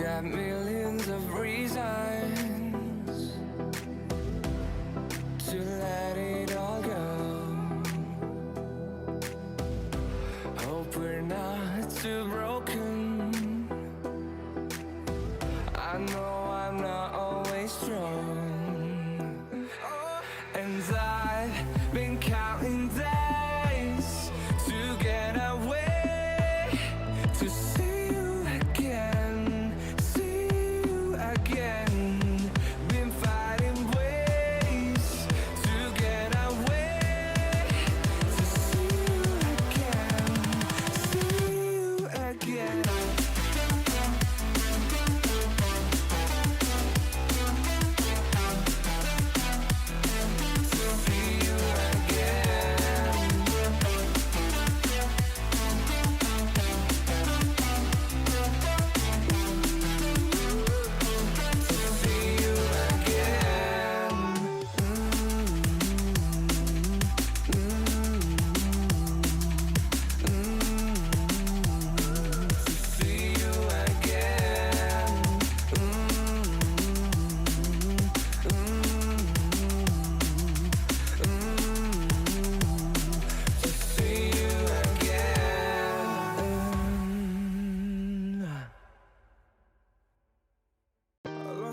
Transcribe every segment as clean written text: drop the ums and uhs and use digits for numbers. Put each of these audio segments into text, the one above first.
got millions of reasons to let it all go. Hope we're not too broken. I know I'm not always strong, and I've been counting days to get away, to see you again, been fighting ways to get away, to see you again.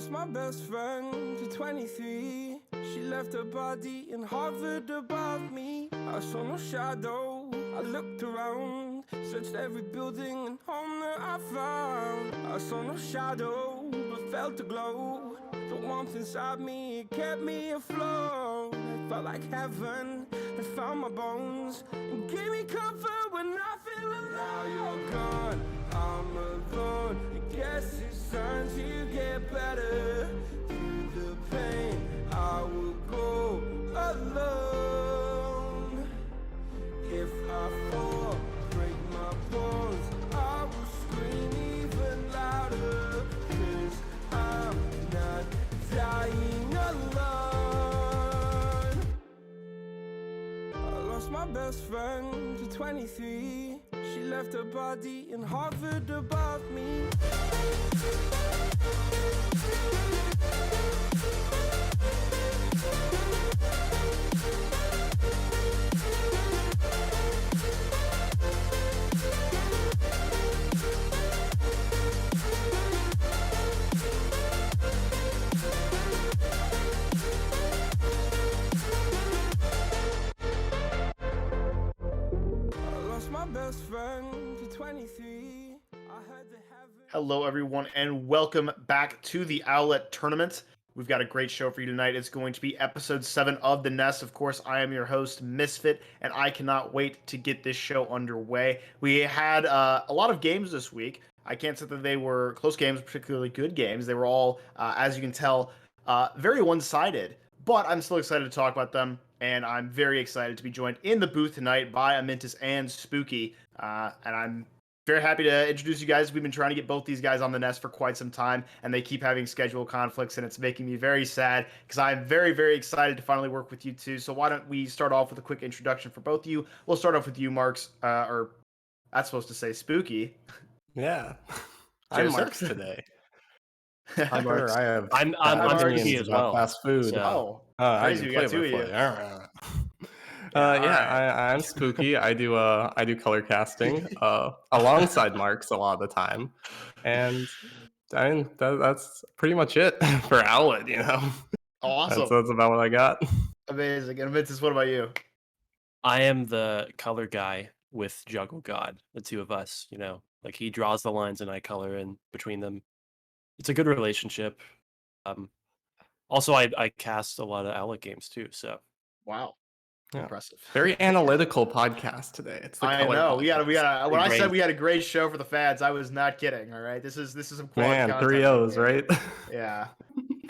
My best friend to 23. She left her body and hovered above me. I saw no shadow. I looked around, searched every building and home that I found. I saw no shadow, but felt a glow. The warmth inside me, it kept me afloat. It felt like heaven had found my bones and gave me comfort when I feel alone. Now you're gone, I'm alone. I guess it's time to get better. Through the pain, I will go alone. If I fall, break my bones, I will scream even louder. 'Cause I'm not dying alone. I lost my best friend to 23. She left her body and hovered above me. Best friend to 23. Hello, everyone, and welcome back to the Owlet tournament. We've got a great show for you tonight. It's going to be episode 7 of The Nest. Of course, I am your host, Mysfyt, and I cannot wait to get this show underway. We had a lot of games this week. I can't say that they were close games, particularly good games. They were all, as you can tell, very one-sided, but I'm still excited to talk about them. And I'm very excited to be joined in the booth tonight by Amintas and Spooky. And I'm very happy to introduce you guys. We've been trying to get both these guys on the Nest for quite some time, and they keep having schedule conflicts, and it's making me very sad because I'm very, very excited to finally work with you two. So why don't we start off with a quick introduction for both of you? We'll start off with you, Marks, or that's supposed to say Spooky. Yeah, I'm Marks today. I'm Marks. I'm Spooky as well. Fast food. So. Crazy, we got two of you. I'm Spooky. I do color casting alongside Marks a lot of the time, and I mean that's pretty much it for Owlet. You know, awesome. That's about what I got. Amazing. And Vince, what about you? I am the color guy with Juggle God. The two of us. You know, like he draws the lines and I color in between them. It's a good relationship. Also, I cast a lot of Owlet games too. So, wow, yeah. Impressive. Very analytical podcast today. It's the I color know. podcast. We got. When I said we had a great show for the fans, I was not kidding. All right, this is some quality content. 3 O's, right? Yeah.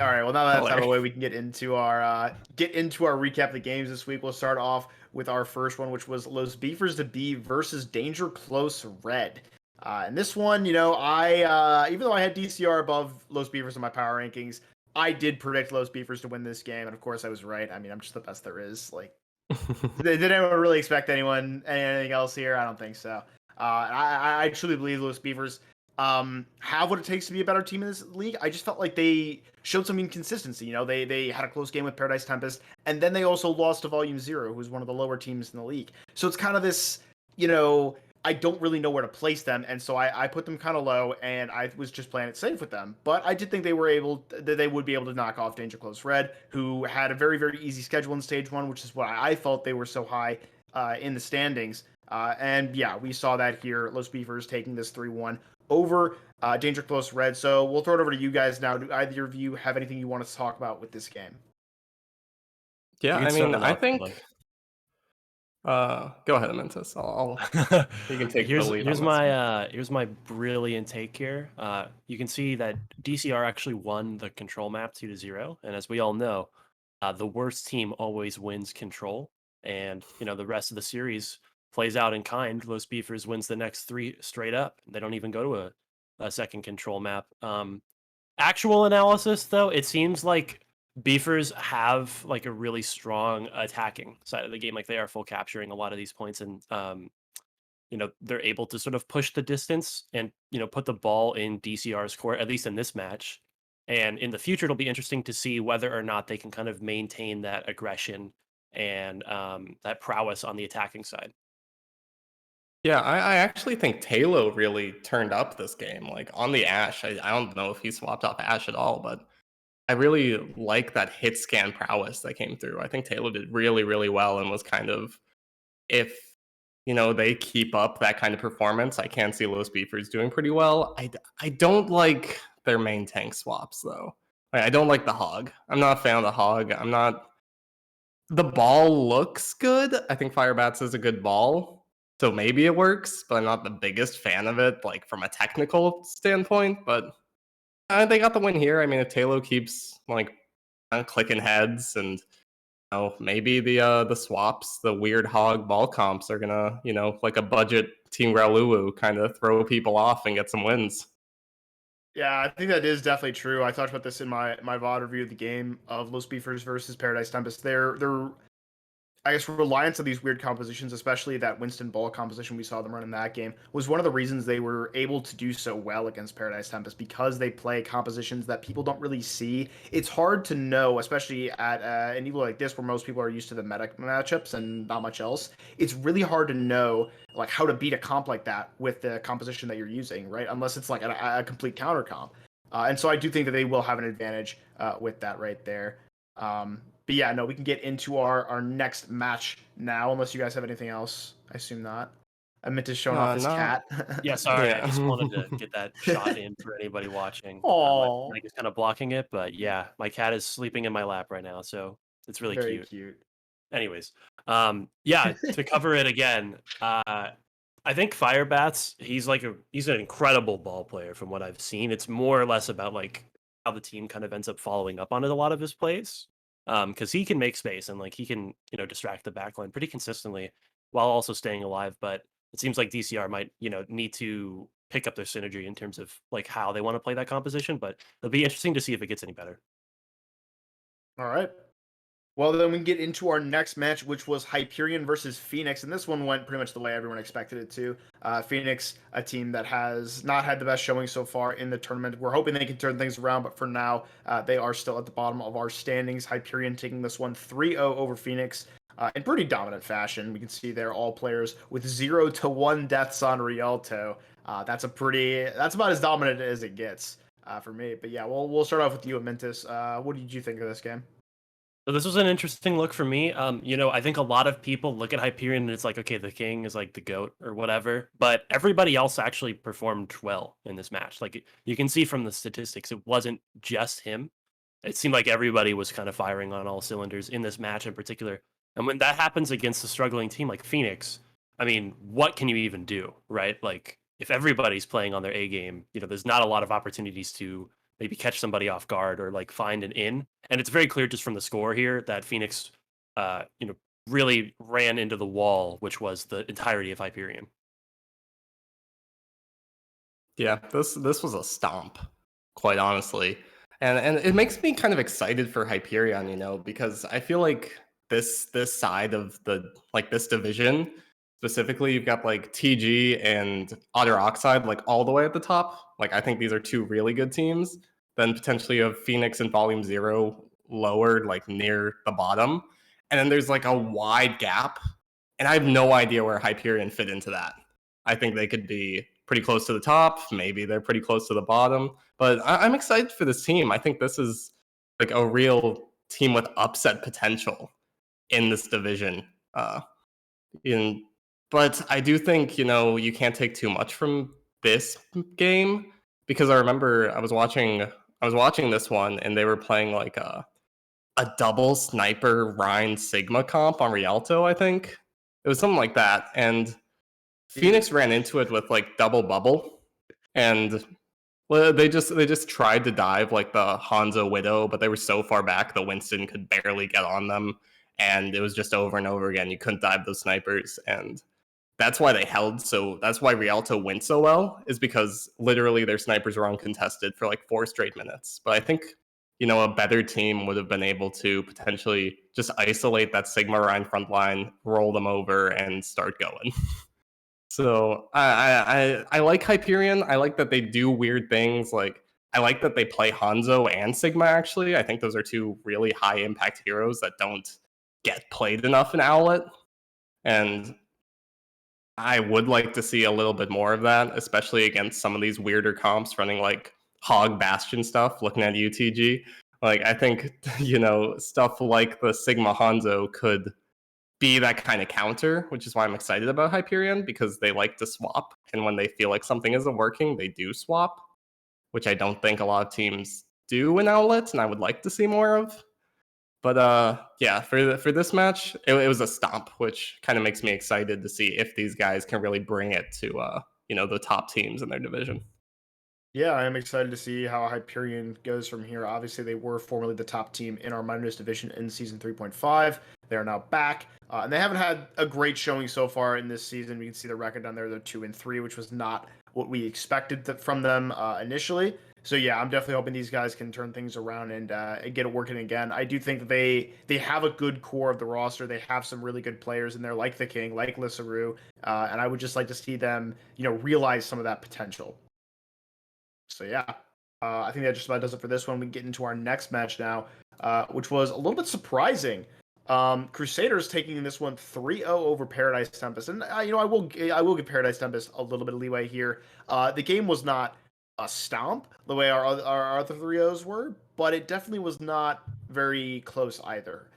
All right. Well, now that's out of the way, we can get into our recap of the games this week. We'll start off with our first one, which was Los Beefers to B versus Danger Close Red. And this one, you know, I even though I had DCR above Los Beefers in my power rankings, I did predict Los Beefers to win this game, and of course I was right. I mean, I'm just the best there is. Like, did anyone really expect anything else here? I don't think so. I truly believe Los Beefers have what it takes to be a better team in this league. I just felt like they showed some inconsistency. You know, they had a close game with Paradise Tempest, and then they also lost to Volume Zero, who's one of the lower teams in the league. So it's kind of this, you know, I don't really know where to place them, and so I put them kind of low, and I was just playing it safe with them. But I did think they would be able to knock off Danger Close Red, who had a very, very easy schedule in Stage 1, which is why I felt they were so high in the standings. And yeah, we saw that here. Los Beefers taking this 3-1 over Danger Close Red. So we'll throw it over to you guys now. Do either of you have anything you want to talk about with this game? Yeah, You I can start mean, it I off if you think. like. Go ahead, Amintas. You can take the lead on this. Here's my brilliant take here. You can see that DCR actually won the control map 2-0, and as we all know, the worst team always wins control, and the rest of the series plays out in kind. Los Beefers wins the next 3 straight up. They don't even go to a second control map. Actual analysis, though, it seems like Beefers have like a really strong attacking side of the game. Like they are full capturing a lot of these points, and they're able to sort of push the distance and put the ball in DCR's court, at least in this match. And in the future, it'll be interesting to see whether or not they can kind of maintain that aggression and that prowess on the attacking side. Yeah, I actually think Talo really turned up this game. Like on the Ash, I don't know if he swapped off Ash at all, but I really like that hit scan prowess that came through. I think Taylor did really, really well and was kind of, if they keep up that kind of performance, I can see Los Beefers doing pretty well. I don't like their main tank swaps though. I don't like the Hog. I'm not a fan of the Hog. I'm not. The ball looks good. I think Firebats is a good ball, so maybe it works. But I'm not the biggest fan of it, like from a technical standpoint. But they got the win here. I mean, if Talo keeps like clicking heads, and maybe the swaps, the weird hog ball comps are gonna, like a budget Team Growlulu, kind of throw people off and get some wins. Yeah, I think that is definitely true. I talked about this in my VOD review of the game of Los Beefers versus Paradise Tempest. They're I guess reliance on these weird compositions, especially that Winston Ball composition we saw them run in that game, was one of the reasons they were able to do so well against Paradise Tempest, because they play compositions that people don't really see. It's hard to know, especially at an Evo like this, where most people are used to the meta matchups and not much else. It's really hard to know like how to beat a comp like that with the composition that you're using, right? Unless it's like a complete counter comp. And so I do think that they will have an advantage with that right there. But yeah, no, we can get into our next match now, unless you guys have anything else. I assume not. Amintas showing off his No. cat. Yeah, sorry. I Yeah. just wanted to get that shot in for anybody watching. My Aw, mic is kind of blocking it, but yeah, my cat is sleeping in my lap right now, so it's really very cute. cute. Anyways, yeah, to cover it again, I think Firebats, he's an incredible ball player from what I've seen. It's more or less about like how the team kind of ends up following up on it, a lot of his plays. Because he can make space and like he can, distract the backline pretty consistently while also staying alive. But it seems like DCR might, need to pick up their synergy in terms of like how they want to play that composition. But it'll be interesting to see if it gets any better. All right. Well, then we can get into our next match, which was Hyperion versus Phoenix, and this one went pretty much the way everyone expected it to. Phoenix, a team that has not had the best showing so far in the tournament. We're hoping they can turn things around, but for now, they are still at the bottom of our standings. Hyperion taking this one 3-0 over Phoenix in pretty dominant fashion. We can see there all players with 0 to 1 deaths on Rialto. That's about as dominant as it gets for me. But yeah, we'll start off with you, Amintas. What did you think of this game? So this was an interesting look for me. I think a lot of people look at Hyperion and it's like, okay, the king is like the GOAT or whatever, but everybody else actually performed well in this match. Like you can see from the statistics, it wasn't just him. It seemed like everybody was kind of firing on all cylinders in this match in particular. And when that happens against a struggling team like Phoenix, I mean, what can you even do, right? Like if everybody's playing on their A game, there's not a lot of opportunities to maybe catch somebody off guard or like find an in. And it's very clear just from the score here that Phoenix, really ran into the wall, which was the entirety of Hyperion. Yeah, this was a stomp, quite honestly. And it makes me kind of excited for Hyperion, because I feel like this side of this division, specifically, you've got like TG and Otter Oxide like all the way at the top. Like, I think these are two really good teams. Then potentially you have Phoenix and Volume Zero lower, like near the bottom. And then there's like a wide gap. And I have no idea where Hyperion fit into that. I think they could be pretty close to the top. Maybe they're pretty close to the bottom. But I'm excited for this team. I think this is like a real team with upset potential in this division. In But I do think, you can't take too much from this game, because I remember I was watching this one and they were playing like a double sniper Rhine Sigma comp on Rialto, I think. It was something like that. And Phoenix ran into it with like double bubble, and well, they just tried to dive like the Hanzo Widow, but they were so far back the Winston could barely get on them, and it was just over and over again. You couldn't dive those snipers, and that's why they held. So that's why Rialto went so well, is because literally their snipers were uncontested for like 4 straight minutes. But I think, a better team would have been able to potentially just isolate that Sigma Rhine front line, roll them over, and start going. So I like Hyperion. I like that they do weird things. Like, I like that they play Hanzo and Sigma, actually. I think those are two really high impact heroes that don't get played enough in Owlet. And I would like to see a little bit more of that, especially against some of these weirder comps running like Hog Bastion stuff, looking at UTG. Like, I think, stuff like the Sigma Hanzo could be that kind of counter, which is why I'm excited about Hyperion, because they like to swap. And when they feel like something isn't working, they do swap, which I don't think a lot of teams do in Owlet, and I would like to see more of. But yeah, for this match, it was a stomp, which kind of makes me excited to see if these guys can really bring it to the top teams in their division. Yeah, I am excited to see how Hyperion goes from here. Obviously, they were formerly the top team in our minors division in season 3.5. They are now back, and they haven't had a great showing so far in this season. We can see the record down there; they're 2-3, which was not what we expected from them initially. So yeah, I'm definitely hoping these guys can turn things around and get it working again. I do think that they have a good core of the roster. They have some really good players in there, like the King, like Lissaru, and I would just like to see them, realize some of that potential. So yeah, I think that just about does it for this one. We can get into our next match now, which was a little bit surprising. Crusaders taking this one 3-0 over Paradise Tempest, and I will give Paradise Tempest a little bit of leeway here. The game was not a stomp the way our other 3-0s were, but it definitely was not very close either.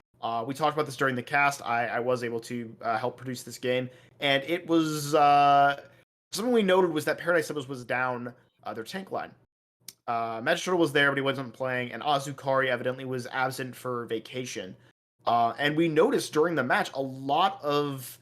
We talked about this during the cast. I was able to help produce this game, and it was something we noted was that Paradise Tempest was down their tank line. Magistrate was there, but he wasn't playing, and Azukari evidently was absent for vacation. And we noticed during the match a lot of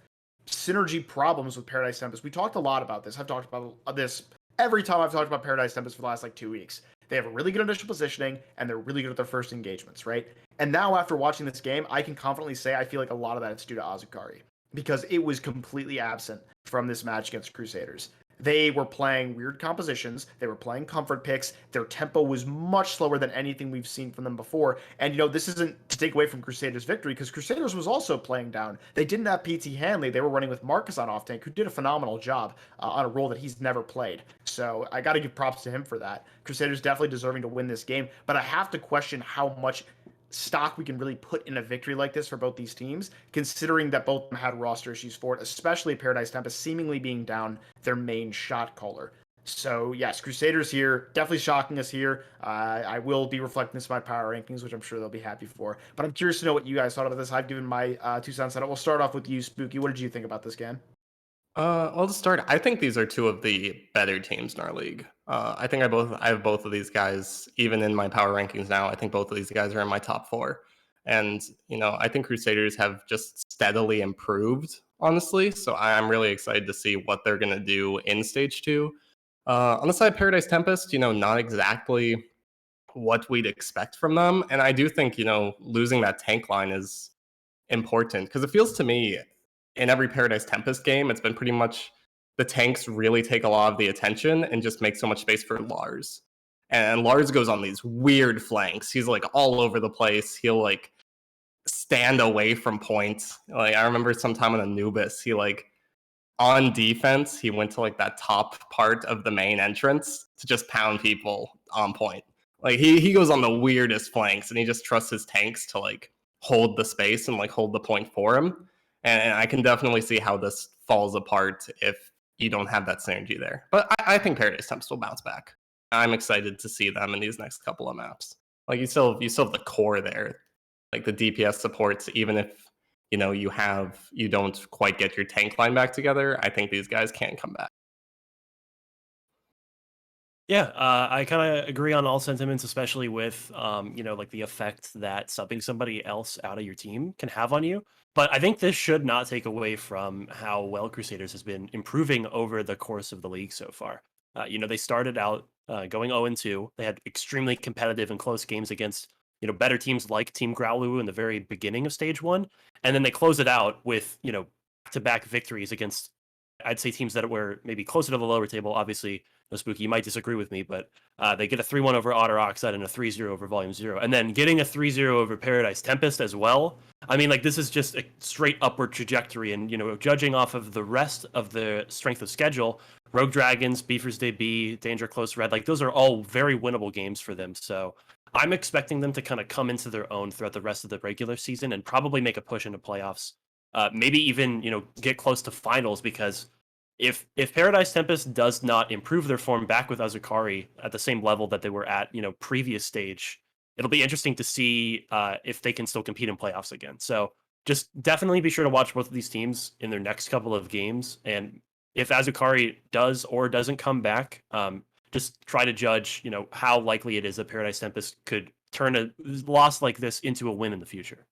synergy problems with Paradise Tempest. We talked a lot about this. I've talked about this every time I've talked about Paradise Tempest for the last 2 weeks. They have a really good initial positioning, and they're really good at their first engagements, right? And now after watching this game, I can confidently say I feel like a lot of that is due to Azukari, because it was completely absent from this match against Crusaders. They were playing weird compositions. They were playing comfort picks. Their tempo was much slower than anything we've seen from them before. And, this isn't to take away from Crusaders' victory, because Crusaders was also playing down. They didn't have PT Hanley. They were running with Marcus on off-tank, who did a phenomenal job on a role that he's never played. So I got to give props to him for that. Crusaders definitely deserving to win this game. But I have to question how much stock we can really put in a victory like this for both these teams, considering that both of them had roster issues for it, especially Paradise Tempest seemingly being down their main shot caller. So yes, Crusaders here, definitely shocking us here. I will be reflecting this in my power rankings, which I'm sure they'll be happy for. But I'm curious to know what you guys thought about this. I've given my 2 cents on it. We'll start off with you, Spooky. What did you think about this game? Well, to start, I think these are two of the better teams in our league. I think I have both of these guys, even in my power rankings now. I think both of these guys are in my top 4. And, I think Crusaders have just steadily improved, honestly. So I'm really excited to see what they're going to do in stage 2. On the side of Paradise Tempest, not exactly what we'd expect from them. And I do think, losing that tank line is important, because it feels to me in every Paradise Tempest game, it's been pretty much the tanks really take a lot of the attention and just make so much space for Lars. And Lars goes on these weird flanks. He's like all over the place. He'll like stand away from points. Like, I remember sometime on Anubis, he like on defense, he went to like that top part of the main entrance to just pound people on point. Like he goes on the weirdest flanks and he just trusts his tanks to like hold the space and like hold the point for him. And I can definitely see how this falls apart if you don't have that synergy there. But I think Paradise Tempest will bounce back. I'm excited to see them in these next couple of maps. Like you still have the core there, like the DPS supports, even if you don't quite get your tank line back together. I think these guys can come back. Yeah, I kind of agree on all sentiments, especially with like the effect that subbing somebody else out of your team can have on you. But I think this should not take away from how well Crusaders has been improving over the course of the league so far. They started out going 0-2. They had extremely competitive and close games against better teams like Team Growloo in the very beginning of stage one, and then they close it out with back-to-back victories against, I'd say, teams that were maybe closer to the lower table. Obviously, no, Spooky, you might disagree with me, but they get a 3-1 over Otter Oxide and a 3-0 over Volume 0. And then getting a 3-0 over Paradise Tempest as well. I mean, like, this is just a straight upward trajectory. And, judging off of the rest of the strength of schedule, Rogue Dragons, Beaver's Day B, Danger Close Red, like, those are all very winnable games for them. So I'm expecting them to kind of come into their own throughout the rest of the regular season and probably make a push into playoffs. Maybe even, get close to finals, because if Paradise Tempest does not improve their form back with Azukari at the same level that they were at, previous stage, it'll be interesting to see if they can still compete in playoffs again. So just definitely be sure to watch both of these teams in their next couple of games. And if Azukari does or doesn't come back, just try to judge, how likely it is that Paradise Tempest could turn a loss like this into a win in the future.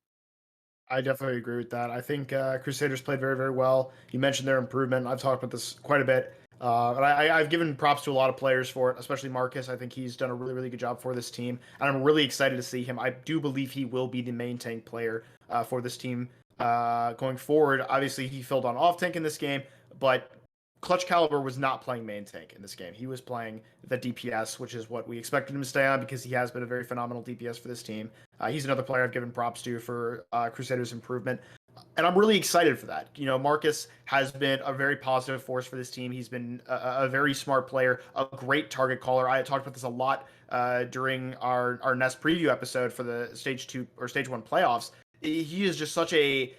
I definitely agree with that. I think Crusaders played very, very well. You mentioned their improvement. I've talked about this quite a bit. And I've given props to a lot of players for it, especially Marcus. I think he's done a really, really good job for this team. And I'm really excited to see him. I do believe he will be the main tank player for this team going forward. Obviously, he filled on off tank in this game, but Clutch Caliber was not playing main tank in this game. He was playing the DPS, which is what we expected him to stay on because he has been a very phenomenal DPS for this team. He's another player I've given props to for Crusaders' improvement. And I'm really excited for that. Marcus has been a very positive force for this team. He's been a very smart player, a great target caller. I talked about this a lot during our Nest preview episode for the Stage 2 or Stage 1 playoffs. He is just such a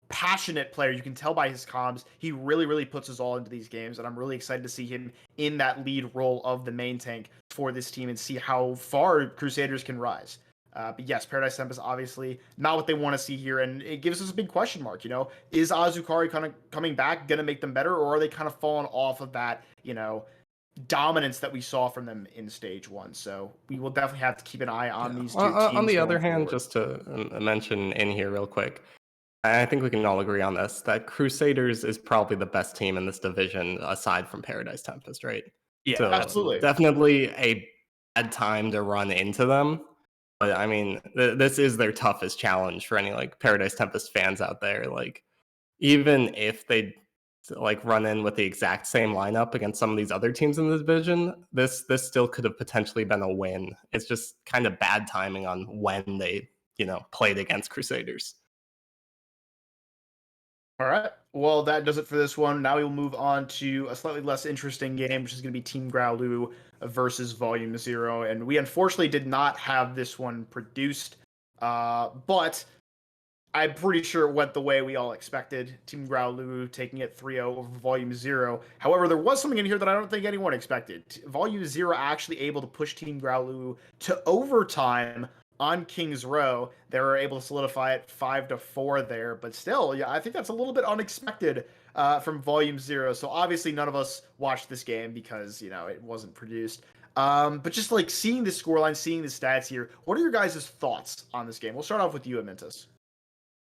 passionate player. You can tell by his comms. He really, really puts his all into these games, and I'm really excited to see him in that lead role of the main tank for this team and see how far Crusaders can rise. But yes, Paradise Tempest obviously not what they want to see here, and it gives us a big question mark. Is Azukari kind of coming back going to make them better, or are they kind of falling off of that, dominance that we saw from them in Stage 1? So we will definitely have to keep an eye on these two teams. On the other hand, forward. just to mention in here real quick, I think we can all agree on this, that Crusaders is probably the best team in this division aside from Paradise Tempest, right? Yeah, So absolutely. Definitely a bad time to run into them. But I mean, this is their toughest challenge for any like Paradise Tempest fans out there. Like, even if they like run in with the exact same lineup against some of these other teams in the division, this still could have potentially been a win. It's just kind of bad timing on when they played against Crusaders. All right. Well, that does it for this one. Now we will move on to a slightly less interesting game, which is going to be Team Growloo versus Volume 0. And we unfortunately did not have this one produced, but I'm pretty sure it went the way we all expected. Team Growloo taking it 3-0 over Volume 0. However, there was something in here that I don't think anyone expected. Volume 0 actually able to push Team Growloo to overtime on King's Row. They were able to solidify it 5-4 there, but still, yeah, I think that's a little bit unexpected from Volume 0. So obviously none of us watched this game because, it wasn't produced. But just like seeing the scoreline, seeing the stats here, what are your guys' thoughts on this game? We'll start off with you, Amintas.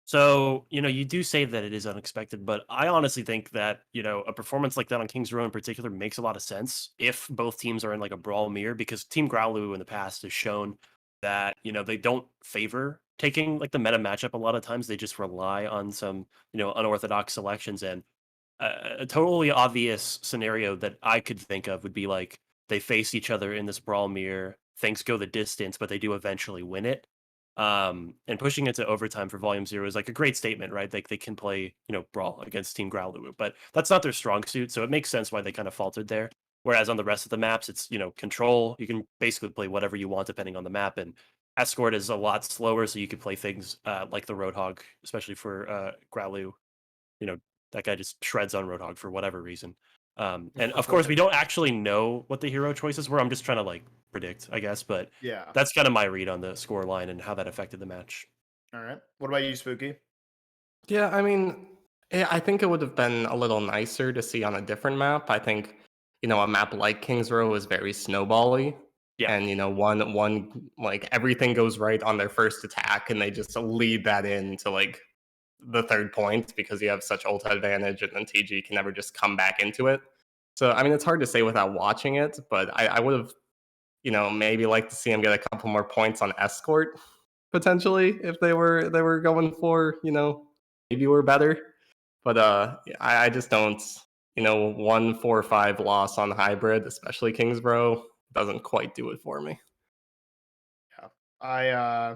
So, you do say that it is unexpected, but I honestly think that, a performance like that on Kings Row in particular makes a lot of sense if both teams are in like a brawl mirror, because Team Growloo in the past has shown that, they don't favor taking like the meta matchup a lot of times. They just rely on some, unorthodox selections. And a totally obvious scenario that I could think of would be like they face each other in this brawl mirror, things go the distance, but they do eventually win it. And pushing it to overtime for Volume Zero is like a great statement, right? Like they can play, brawl against Team Growlithe, but that's not their strong suit, so it makes sense why they kind of faltered there. Whereas on the rest of the maps, it's control. You can basically play whatever you want depending on the map, and Escort is a lot slower, so you can play things like the Roadhog, especially for Growlithe. You know that guy just shreds on Roadhog for whatever reason. And of course, we don't actually know what the hero choices were. I'm just trying to like predict, I guess, but Yeah. that's kind of my read on the score line and how that affected the match. All right. What about you, Spooky? Yeah, I mean, I think it would have been a little nicer to see on a different map. I think, a map like Kings Row is very snowbally. Yeah. And, one like everything goes right on their first attack and they just lead that into like the third point because you have such ult advantage and then TG can never just come back into it. So, I mean, it's hard to say without watching it, but I would have, maybe liked to see him get a couple more points on Escort potentially if they were going for, maybe we're better. But I just don't, 1-4-5 loss on hybrid, especially Kingsborough, doesn't quite do it for me. Yeah. I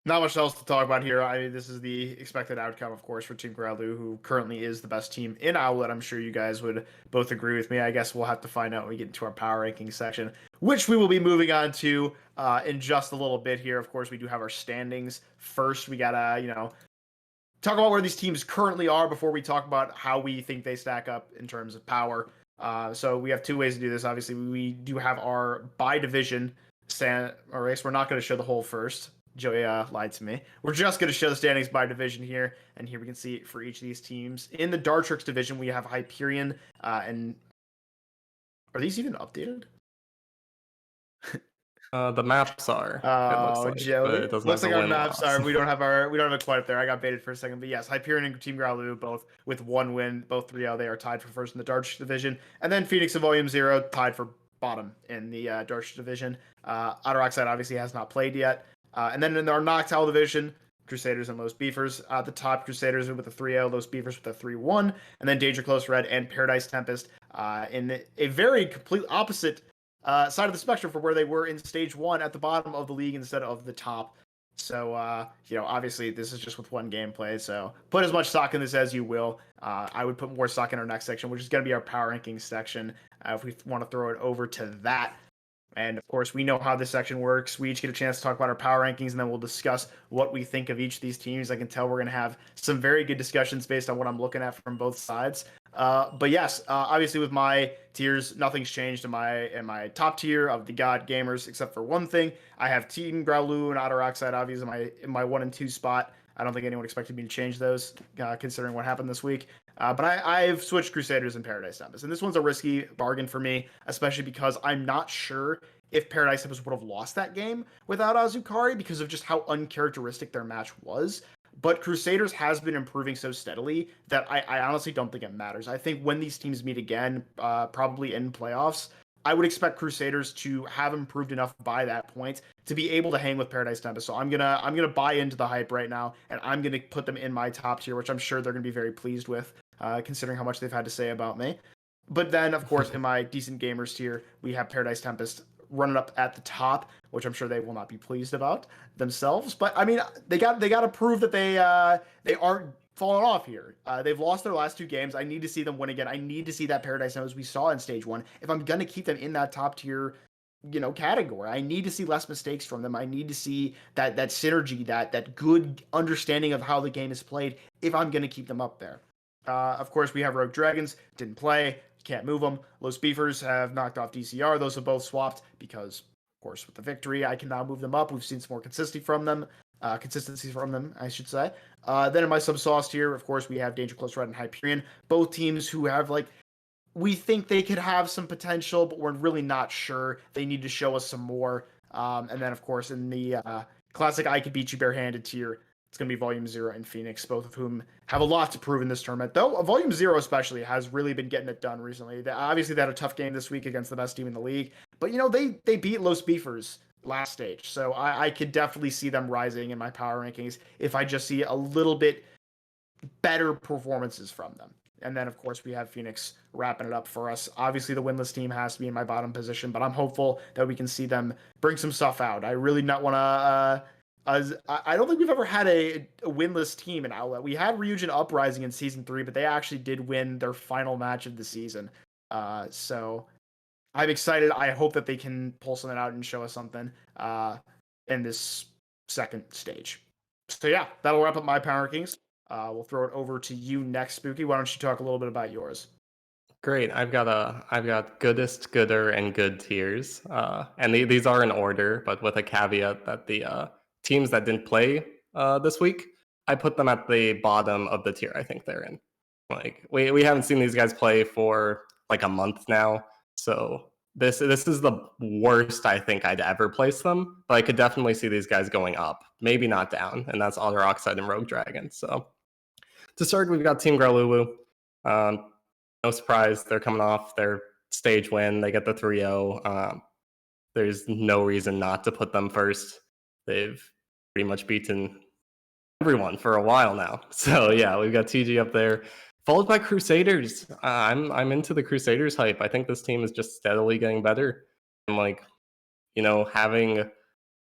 not much else to talk about here. This is the expected outcome, of course, for Team Growlithe, who currently is the best team in Owlet. I'm sure you guys would both agree with me. I guess we'll have to find out when we get into our power ranking section, which we will be moving on to in just a little bit here. Of course, we do have our standings. First, we gotta, talk about where these teams currently are before we talk about how we think they stack up in terms of power. So we have two ways to do this. Obviously, we do have our by division race. We're not going to show the whole first. Joey lied to me. We're just going to show the standings by division here, and here we can see it for each of these teams. In the Dartrix division, we have Hyperion, and are these even updated? The maps are. It looks like, Joey. but it doesn't Looks have like the our maps are. We don't have it quite up there. I got baited for a second, but yes, Hyperion and Team Growlithe both with one win, both 3-0. They are tied for first in the Dartrix division, and then Phoenix and Volume Zero tied for bottom in the Dartrix division. Outer Oxide obviously has not played yet. And then in our Noctowl division, Crusaders and Los Beefers at the top. Crusaders with a 3-0, Los Beefers with a 3-1, and then Danger Close Red and Paradise Tempest in a very complete opposite side of the spectrum from where they were in stage 1 at the bottom of the league instead of the top. So, obviously this is just with one gameplay, so put as much stock in this as you will. I would put more stock in our next section, which is going to be our power rankings section, if we want to throw it over to that. And of course, we know how this section works. We each get a chance to talk about our power rankings, and then we'll discuss what we think of each of these teams. I can tell we're going to have some very good discussions based on what I'm looking at from both sides. But yes, obviously with my tiers, nothing's changed in my top tier of the God Gamers, except for one thing. I have Team Growlithe and Outer Oxide obviously in my 1 and 2 spot. I don't think anyone expected me to change those, considering what happened this week. But I've switched Crusaders and Paradise Tempest. And this one's a risky bargain for me, especially because I'm not sure if Paradise Tempest would have lost that game without Azukari because of just how uncharacteristic their match was. But Crusaders has been improving so steadily that I honestly don't think it matters. I think when these teams meet again, probably in playoffs, I would expect Crusaders to have improved enough by that point to be able to hang with Paradise Tempest. So I'm gonna buy into the hype right now, and I'm gonna put them in my top tier, which I'm sure they're gonna be very pleased with, considering how much they've had to say about me. But then, of course, in my decent gamers tier, we have Paradise Tempest running up at the top, which I'm sure they will not be pleased about themselves. But I mean, they got to prove that they aren't falling off here. They've lost their last 2 games. I need to see them win again. I need to see that Paradise Tempest we saw in stage 1 if I'm gonna keep them in that top tier, category. I need to see less mistakes from them. I need to see that synergy, that good understanding of how the game is played if I'm gonna keep them up there. Of course, we have Rogue Dragons, didn't play, can't move them. Los Beefers have knocked off DCR. Those have both swapped because, of course, with the victory, I can now move them up. We've seen some more consistency from them, I should say. Then in my sub-sauce tier, of course, we have Danger Close Red and Hyperion, both teams who have, we think they could have some potential, but we're really not sure. They need to show us some more. And then, of course, in the classic I Could Beat You Barehanded tier, it's going to be Volume 0 and Phoenix, both of whom have a lot to prove in this tournament. Though Volume 0 especially has really been getting it done recently. Obviously, they had a tough game this week against the best team in the league. But, they beat Los Beefers last stage. So I could definitely see them rising in my power rankings if I just see a little bit better performances from them. And then, of course, we have Phoenix wrapping it up for us. Obviously, the winless team has to be in my bottom position, but I'm hopeful that we can see them bring some stuff out. I really not want to As I don't think we've ever had a winless team in Owlet. We had Ryujin Uprising in season 3, but they actually did win their final match of the season. So I'm excited. I hope that they can pull something out and show us something in this second stage. So yeah, that'll wrap up my power rankings. We'll throw it over to you next, Spooky. Why don't you talk a little bit about yours? Great. I've got goodest, gooder, and good tiers, and these are in order, but with a caveat that the teams that didn't play this week, I put them at the bottom of the tier. I think they're in. Like we haven't seen these guys play for like a month now, so this is the worst I think I'd ever place them. But I could definitely see these guys going up, maybe not down, and that's Otter Oxide and Rogue Dragon. So to start, we've got Team Growlulu. No surprise, they're coming off their stage win. They get the 3-0. There's no reason not to put them first. They've pretty much beaten everyone for a while now. So yeah, we've got TG up there, followed by Crusaders. I'm into the Crusaders hype. I think this team is just steadily getting better. And like, having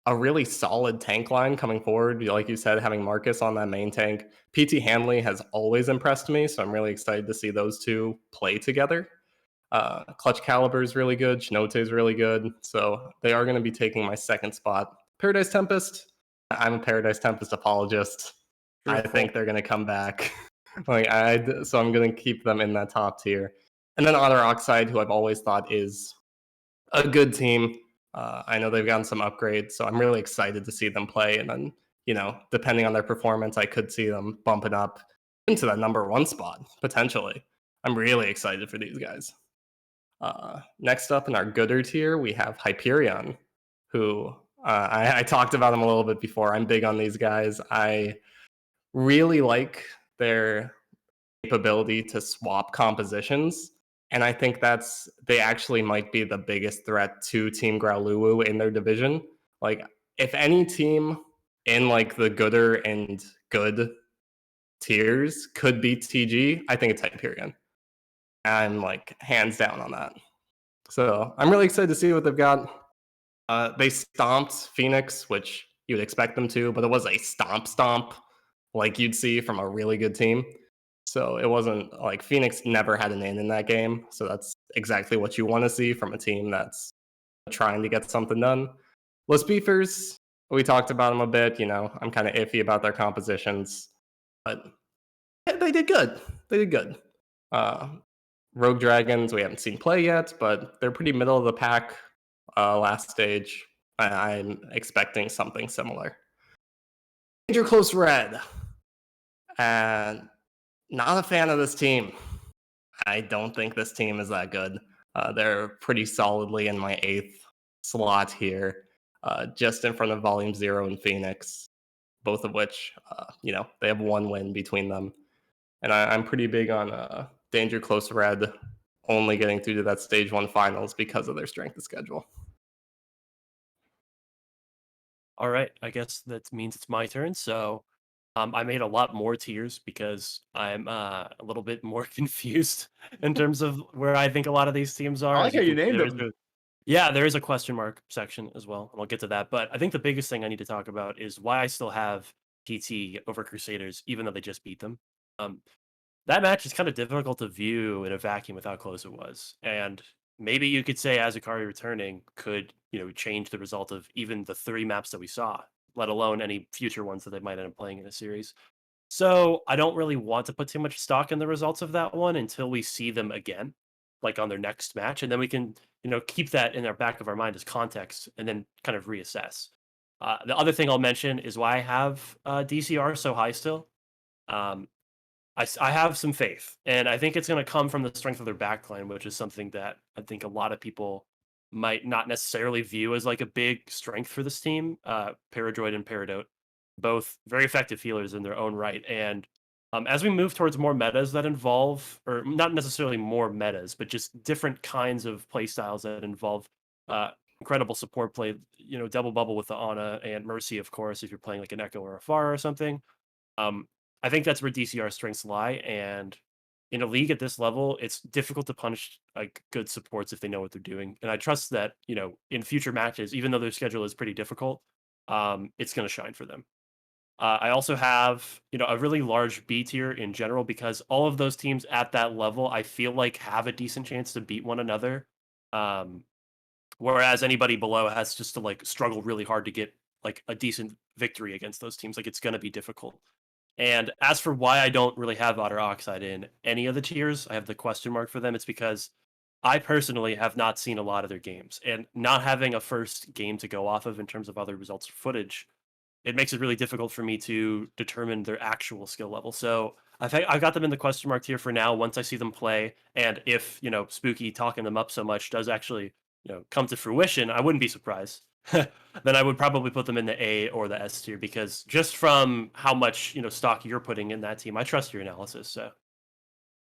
a really solid tank line coming forward. Like you said, having Marcus on that main tank. PT Hanley has always impressed me, so I'm really excited to see those two play together. Clutch Caliber is really good. Shinote is really good. So they are going to be taking my second spot. Paradise Tempest. I'm a Paradise Tempest apologist. I think they're going to come back. So I'm going to keep them in that top tier. And then Otter Oxide, who I've always thought is a good team. I know they've gotten some upgrades, so I'm really excited to see them play. And then, depending on their performance, I could see them bumping up into that number 1 spot, potentially. I'm really excited for these guys. Next up in our gooder tier, we have Hyperion, who I talked about them a little bit before. I'm big on these guys. I really like their capability to swap compositions. And I think they actually might be the biggest threat to Team Growlulu in their division. Like, if any team in like the gooder and good tiers could beat TG, I think it's Hyperion. I'm like hands down on that. So I'm really excited to see what they've got. They stomped Phoenix, which you would expect them to, but it was a stomp like you'd see from a really good team. So it wasn't like Phoenix never had an in that game. So that's exactly what you want to see from a team that's trying to get something done. Los Beefers, we talked about them a bit. I'm kind of iffy about their compositions, but they did good. Rogue Dragons, we haven't seen play yet, but they're pretty middle of the pack last stage. I'm expecting something similar. Danger Close Red. And not a fan of this team. I don't think this team is that good. They're pretty solidly in my 8th slot here, just in front of Volume 0 and Phoenix, both of which, they have 1 win between them. And I'm pretty big on Danger Close Red only getting through to that Stage 1 finals because of their strength of schedule. All right, I guess that means it's my turn. So I made a lot more tiers because I'm a little bit more confused in terms of where I think a lot of these teams are. I like As how you can see, named them. yeah, there is a question mark section as well, and I'll get to that. But I think the biggest thing I need to talk about is why I still have PT over Crusaders, even though they just beat them. That match is kind of difficult to view in a vacuum with how close it was. And maybe you could say Azakari returning could, change the result of even the 3 maps that we saw, let alone any future ones that they might end up playing in a series. So I don't really want to put too much stock in the results of that one until we see them again, like on their next match. And then we can, keep that in our back of our mind as context and then kind of reassess. The other thing I'll mention is why I have DCR so high still. I have some faith, and I think it's going to come from the strength of their backline, which is something that I think a lot of people might not necessarily view as like a big strength for this team. Paradroid and Paradote, both very effective healers in their own right. And as we move towards more metas that involve, or not necessarily more metas, but just different kinds of play styles that involve incredible support play, double bubble with the Ana and Mercy, of course, if you're playing like an Echo or a Pharah or something. I think that's where DCR strengths lie, and in a league at this level, it's difficult to punish like good supports if they know what they're doing. And I trust that in future matches, even though their schedule is pretty difficult, it's going to shine for them. I also have, a really large B tier in general because all of those teams at that level, I feel like have a decent chance to beat one another. Um, Whereas anybody below has just to like struggle really hard to get like a decent victory against those teams. Like it's going to be difficult. And as for why I don't really have Otter Oxide in any of the tiers, I have the question mark for them. It's because I personally have not seen a lot of their games, and not having a first game to go off of in terms of other results or footage, it makes it really difficult for me to determine their actual skill level. So I've got them in the question mark tier for now. Once I see them play, and if Spooky talking them up so much does actually come to fruition, I wouldn't be surprised. Then I would probably put them in the A or the S tier because just from how much stock you're putting in that team, I trust your analysis. So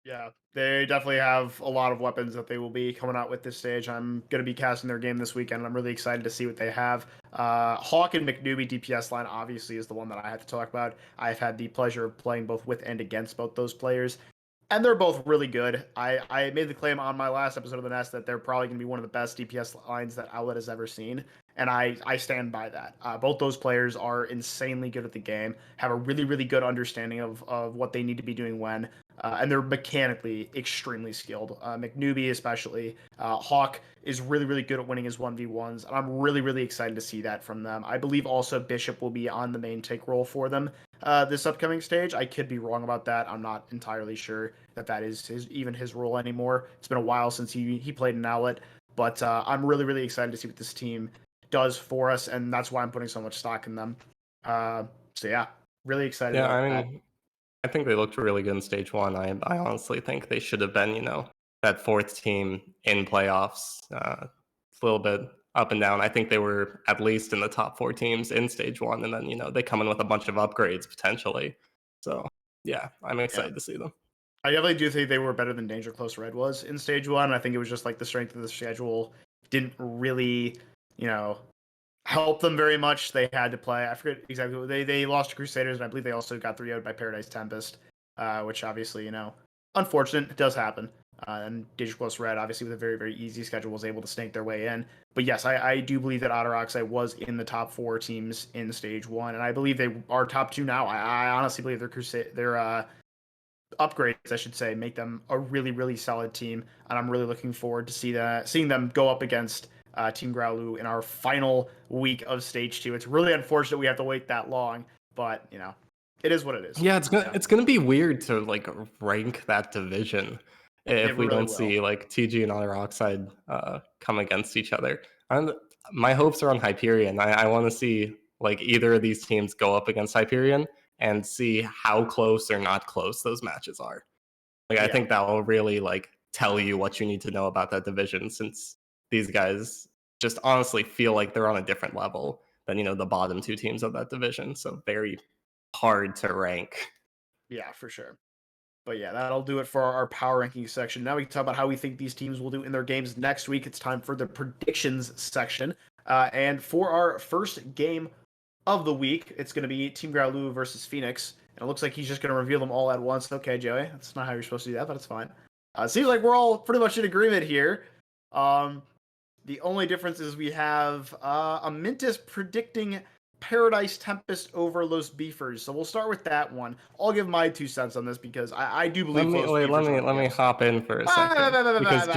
Yeah, they definitely have a lot of weapons that they will be coming out with this stage. I'm going to be casting their game this weekend, and I'm really excited to see what they have. Hawk and McNewby DPS line obviously is the one that I have to talk about. I've had the pleasure of playing both with and against both those players, and they're both really good. I made the claim on my last episode of the Nest that they're probably going to be one of the best DPS lines that Owlet has ever seen, and I stand by that. Both those players are insanely good at the game, have a really, really good understanding of what they need to be doing when. And they're mechanically extremely skilled. McNewby especially. Hawk is really, really good at winning his 1v1s, and I'm really, really excited to see that from them. I believe also Bishop will be on the main take role for them this upcoming stage. I could be wrong about that. I'm not entirely sure that is even his role anymore. It's been a while since he played in Owlet, but I'm really, really excited to see what this team does for us, and that's why I'm putting so much stock in them. So yeah, really excited Yeah, about I that. mean, I think they looked really good in stage one. I honestly think they should have been, that fourth team in playoffs. It's a little bit up and down. I think they were at least in the top four teams in stage one, and then they come in with a bunch of upgrades potentially. So yeah, I'm excited to see them. I definitely do think they were better than Danger Close Red was in stage one. I think it was just like the strength of the schedule didn't really, help them very much. They had to play. I forget exactly what they lost to Crusaders, and I believe they also got 3-0'd by Paradise Tempest, which obviously, unfortunate. It does happen. And Danger Close Red, obviously with a very, very easy schedule, was able to snake their way in. But yes, I do believe that Otter Oxide was in the top four teams in stage one, and I believe they are top two now. I honestly believe their upgrades, I should say, make them a really, really solid team, and I'm really looking forward to seeing them go up against Team Growlu in our final week of Stage 2. It's really unfortunate we have to wait that long, but, it is what it is. Yeah, it's gonna be weird to like rank that division if we really don't will. see like TG and Otter Oxide come against each other. My hopes are on Hyperion. I want to see like either of these teams go up against Hyperion and see how close or not close those matches are. Like I think that will really like tell you what you need to know about that division, since these guys just honestly feel like they're on a different level than the bottom two teams of that division. So very hard to rank. Yeah, for sure. But yeah, that'll do it for our power ranking section. Now we can talk about how we think these teams will do in their games next week. It's time for the predictions section. And for our first game of the week, it's going to be Team Growlu versus Phoenix. And it looks like he's just going to reveal them all at once. Okay, Joey, that's not how you're supposed to do that, but it's fine. It seems like we're all pretty much in agreement here. The only difference is we have Amintas predicting Paradise Tempest over Los Beefers. So we'll start with that one. I'll give my 2 cents on this because I do believe Let me hop in for a second because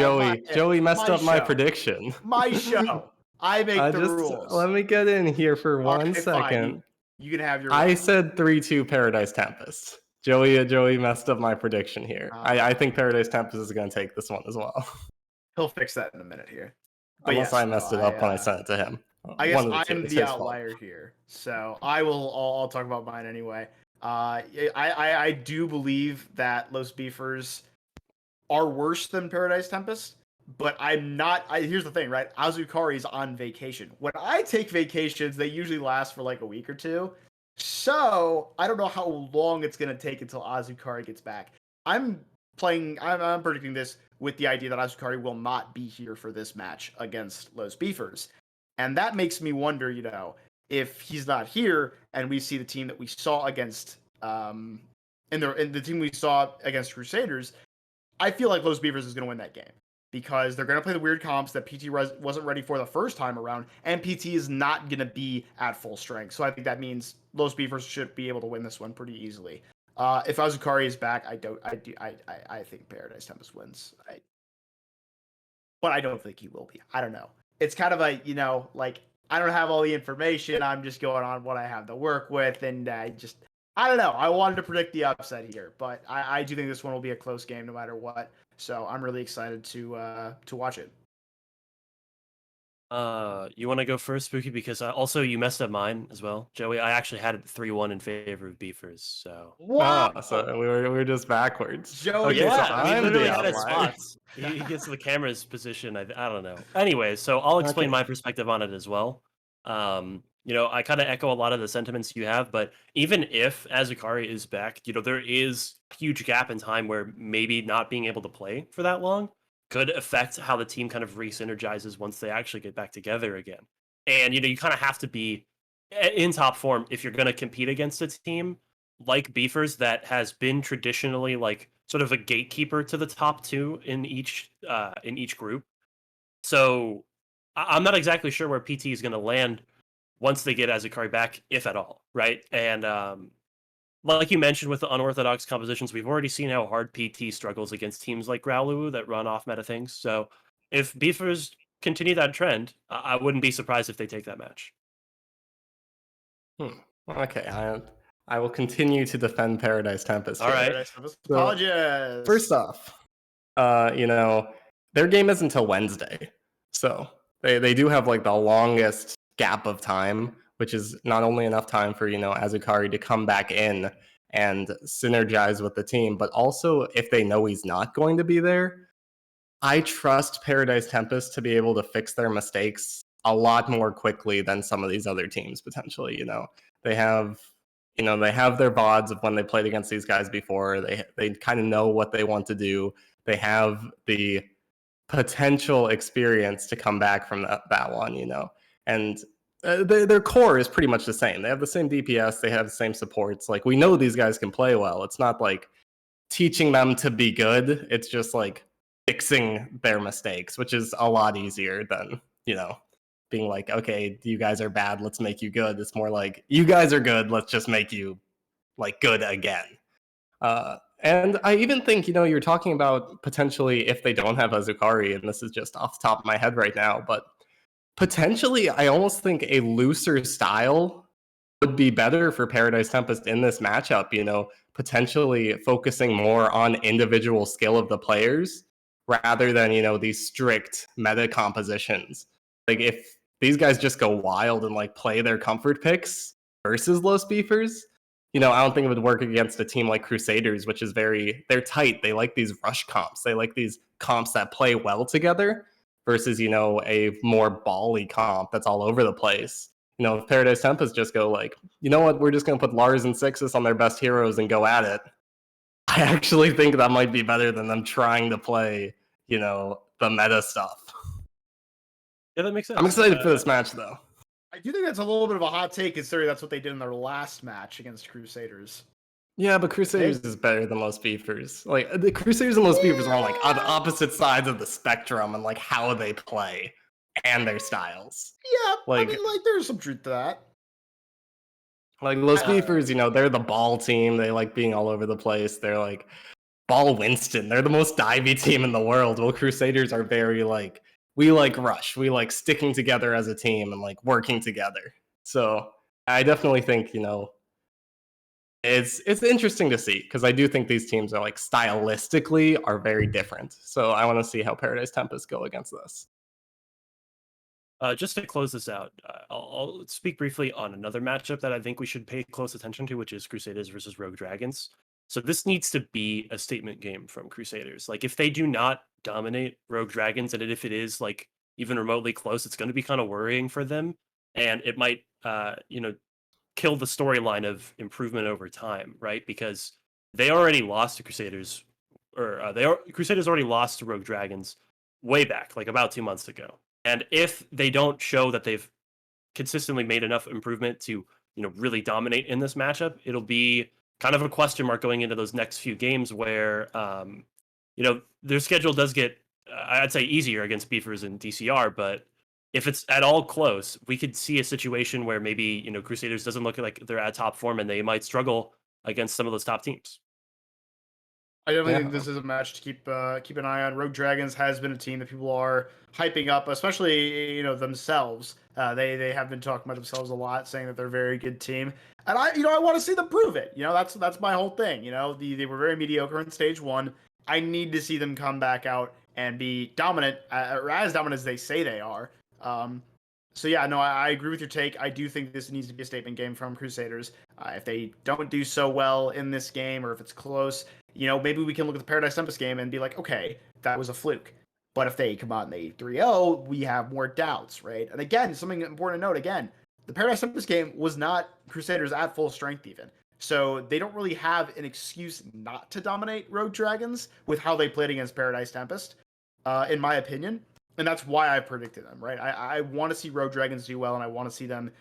Joey messed up my prediction. My show. I make the rules. Let me get in here for one second. Fine. You can have your. I said 3-2 Paradise Tempest. Joey messed up my prediction here. I think Paradise Tempest is going to take this one as well. He'll fix that in a minute here. But unless I messed it up when I sent it to him. I guess I'm the outlier here, so I'll talk about mine anyway. I do believe that Los Beefers are worse than Paradise Tempest, but I'm not. Here's the thing, right? Azukari's on vacation. When I take vacations, they usually last for like a week or two. So I don't know how long it's gonna take until Azukari gets back. I'm predicting this with the idea that Azukari will not be here for this match against Los Beefers. And that makes me wonder, if he's not here and we see the team that we saw against in the team we saw against Crusaders, I feel like Los Beavers is going to win that game. because they're going to play the weird comps that PT wasn't ready for the first time around, and PT is not going to be at full strength. So I think that means Los Beavers should be able to win this one pretty easily. If Azukari is back, I think Paradise Tempest wins. But I don't think he will be. I don't know. It's kind of a, I don't have all the information. I'm just going on what I have to work with, and I don't know. I wanted to predict the upset here, but I do think this one will be a close game no matter what. So I'm really excited to watch it. You want to go first, Spooky? Because also you messed up mine as well, Joey. I actually had it 3-1 in favor of Beefers. So Wow. So we were just backwards. Joey, Okay, so yeah, we I'm literally the had it outlier. spots. He gets the camera's position. I don't know. Anyway, so I'll explain Okay. my perspective on it as well. I kind of echo a lot of the sentiments you have, but even if Azukari is back, there is a huge gap in time where maybe not being able to play for that long could affect how the team kind of re-synergizes once they actually get back together again. And you kind of have to be in top form if you're going to compete against a team like Beefers that has been traditionally like sort of a gatekeeper to the top two in each group. So I'm not exactly sure where PT is going to land once they get Azukari back, if at all, right? And like you mentioned with the unorthodox compositions, we've already seen how hard PT struggles against teams like Growlithe that run off meta things. So if Beefers continue that trend, I wouldn't be surprised if they take that match. Okay, I will continue to defend Paradise Tempest. All right. Paradise Tempest. Apologies. First off, their game is until Wednesday, so they do have like the longest gap of time, which is not only enough time for Azukari to come back in and synergize with the team, but also if they know he's not going to be there, I trust Paradise Tempest to be able to fix their mistakes a lot more quickly than some of these other teams potentially. They have their VODs of when they played against these guys before. They kind of know what they want to do. They have the potential experience to come back from that one, and their core is pretty much the same. They have the same DPS. They have the same supports. Like, we know these guys can play well. It's not like teaching them to be good. It's just like fixing their mistakes, which is a lot easier than, being like, okay, you guys are bad, let's make you good. It's more like, you guys are good, let's just make you like good again. And I even think, you're talking about potentially if they don't have Azukari, and this is just off the top of my head right now, but potentially I almost think a looser style would be better for Paradise Tempest in this matchup, potentially focusing more on individual skill of the players rather than, these strict meta compositions. Like, if these guys just go wild and like play their comfort picks versus Los Beefers, I don't think it would work against a team like Crusaders, which is they're tight. They like these rush comps. They like these comps that play well together versus, a more bally comp that's all over the place. If Paradise Tempest just go like, you know what, we're just going to put Lars and Sixus on their best heroes and go at it, I actually think that might be better than them trying to play, the meta stuff. Yeah, that makes sense. I'm excited for this match, though. I do think that's a little bit of a hot take, considering that's what they did in their last match against Crusaders. Yeah, but Crusaders is better than Los Beefers. Like, the Crusaders and Los Beefers are on like on opposite sides of the spectrum and like how they play and their styles. Yeah, like there's some truth to that. Like, Los Beefers, they're the ball team. They like being all over the place. They're like ball Winston. They're the most divey team in the world. Well, Crusaders are very like, we like rush. We like sticking together as a team and like working together. So I definitely think, it's interesting to see, because I do think these teams are like stylistically are very different. So I want to see how Paradise Tempest go against this. Just to close this out, I'll speak briefly on another matchup that I think we should pay close attention to, which is Crusaders versus Rogue Dragons. So this needs to be a statement game from Crusaders. Like, if they do not dominate Rogue Dragons, and if it is like even remotely close, it's going to be kind of worrying for them, and it might, kill the storyline of improvement over time, right? Because they already lost to Crusaders, or Crusaders already lost to Rogue Dragons way back, like about 2 months ago. And if they don't show that they've consistently made enough improvement to, really dominate in this matchup, it'll be kind of a question mark going into those next few games where, their schedule does get I'd say easier against beefers and DCR, but if it's at all close, we could see a situation where maybe Crusaders doesn't look like they're at top form and they might struggle against some of those top teams. I definitely think Yeah. this is a match to keep an eye on. Rogue Dragons has been a team that people are hyping up, especially themselves. They have been talking about themselves a lot, saying that they're a very good team, and I want to see them prove it. That's my whole thing. They were very mediocre in stage 1. I need to see them come back out and be dominant, or as dominant as they say they are. So yeah, no, I agree with your take. I do think this needs to be a statement game from Crusaders. If they don't do so well in this game, or if it's close, maybe we can look at the Paradise Tempest game and be like, okay, that was a fluke. But if they come out and they 3-0, we have more doubts, right? And again, something important to note, again, the Paradise Tempest game was not Crusaders at full strength even. So they don't really have an excuse not to dominate Rogue Dragons with how they played against Paradise Tempest, in my opinion. And that's why I predicted them, right? I want to see Rogue Dragons do well, and I want to see them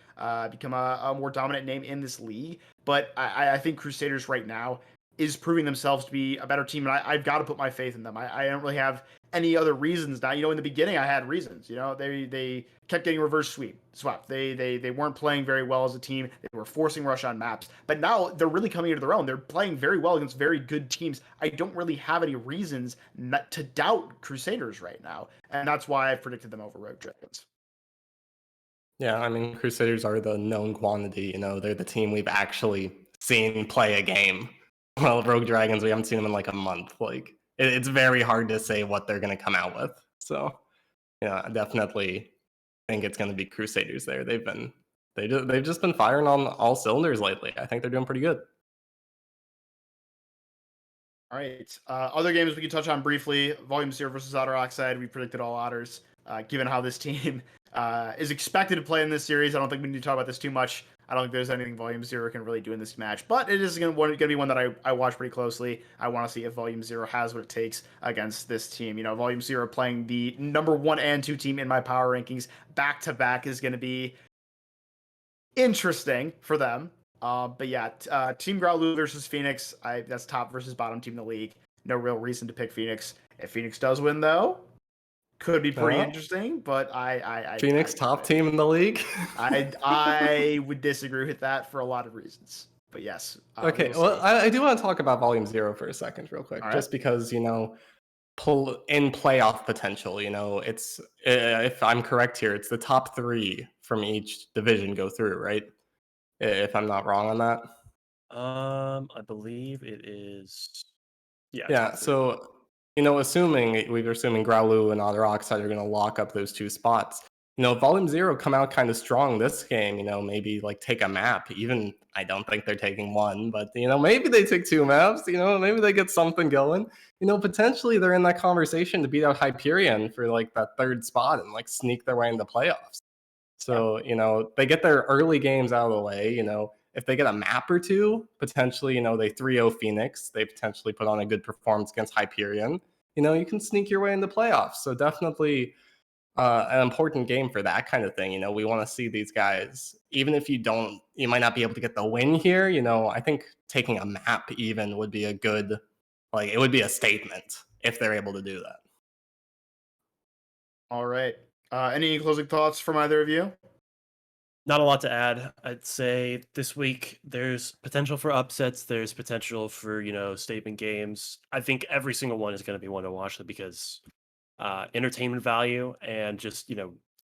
become a more dominant name in this league. But I think Crusaders right now is proving themselves to be a better team, and I've got to put my faith in them. I don't really have any other reasons now. In the beginning I had reasons. They kept getting reverse swept. They weren't playing very well as a team. They were forcing rush on maps, but now they're really coming into their own. They're playing very well against very good teams. I don't really have any reasons not to doubt Crusaders right now, and that's why I predicted them over Rogue Dragons. Yeah, I mean, Crusaders are the known quantity. They're the team we've actually seen play a game. Well, Rogue Dragons, we haven't seen them in like a month. Like, it's very hard to say what they're going to come out with. So, yeah, I definitely think it's going to be Crusaders there. They've just been firing on all cylinders lately. I think they're doing pretty good. All right. Other games we can touch on briefly. Volume 0 versus Otter Oxide. We predicted all Otters. Given how this team is expected to play in this series, I don't think we need to talk about this too much. I don't think there's anything Volume 0 can really do in this match. But it is going to be one that I watch pretty closely. I want to see if Volume 0 has what it takes against this team. Volume 0 playing the number 1 and 2 team in my power rankings back-to-back is going to be interesting for them. But yeah, Team Growlu versus Phoenix. That's top versus bottom team in the league. No real reason to pick Phoenix. If Phoenix does win, though, could be pretty interesting. But Phoenix top team in the league. I would disagree with that for a lot of reasons. But yes. Okay. Well, I do want to talk about Volume 0 for a second, real quick, just because pull in playoff potential. It's if I'm correct here, it's the top 3 from each division go through, right? If I'm not wrong on that. I believe it is. Yeah. So, assuming Growlu and Otter Oxide are going to lock up those 2 spots, Volume 0 come out kind of strong this game, maybe like take a map. Even I don't think they're taking 1, but maybe they take 2 maps, maybe they get something going. Potentially they're in that conversation to beat out Hyperion for like that 3rd spot and like sneak their way into playoffs. So, they get their early games out of the way. If they get a map or 2, potentially, they 3-0 Phoenix. They potentially put on a good performance against Hyperion. You can sneak your way into playoffs. So definitely an important game for that kind of thing. We want to see these guys, even if you might not be able to get the win here. I think taking a map even would be it would be a statement if they're able to do that. All right. Any closing thoughts from either of you? Not a lot to add. I'd say this week there's potential for upsets. There's potential for, statement games. I think every single one is going to be one to watch because entertainment value and just,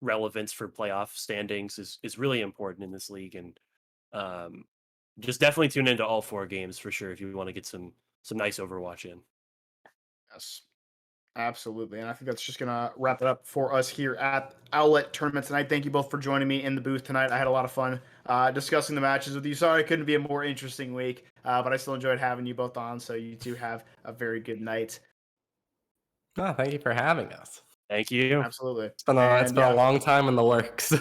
relevance for playoff standings is really important in this league. And just definitely tune into all 4 games for sure if you want to get some nice Overwatch in. Yes. Absolutely. And I think that's just going to wrap it up for us here at Owlet Tournament tonight. Thank you both for joining me in the booth tonight. I had a lot of fun discussing the matches with you. Sorry it couldn't be a more interesting week, but I still enjoyed having you both on. So you two have a very good night. Oh, thank you for having us. Thank you. Absolutely. It's been a long time in the works.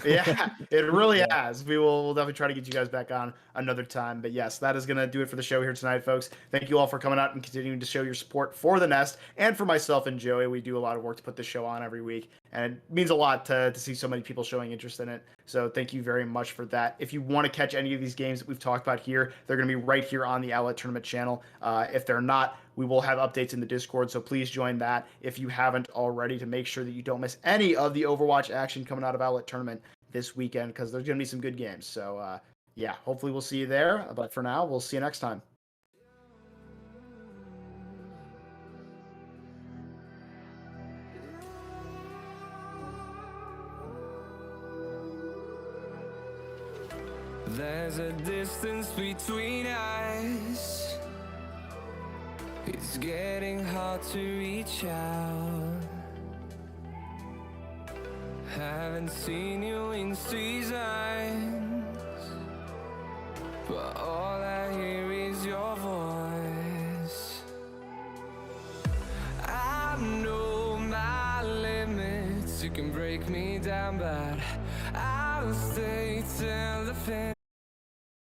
Yeah, it really Yeah. has. We'll definitely try to get you guys back on another time. But yes, that is going to do it for the show here tonight, folks. Thank you all for coming out and continuing to show your support for the Nest and for myself and Joey. We do a lot of work to put this show on every week, and it means a lot to see so many people showing interest in it. So thank you very much for that. If you want to catch any of these games that we've talked about here, they're going to be right here on the Owlet Tournament channel. If they're not, we will have updates in the Discord, so please join that if you haven't already, to make sure that you don't miss any of the Overwatch action coming out of Owlet Tournament this weekend, because there's going to be some good games. So, yeah, hopefully we'll see you there. But for now, we'll see you next time. There's a distance between us. It's getting hard to reach out. Haven't seen you in seasons, but all I hear is your voice. I know my limits. You can break me down, but I'll stay till the finish.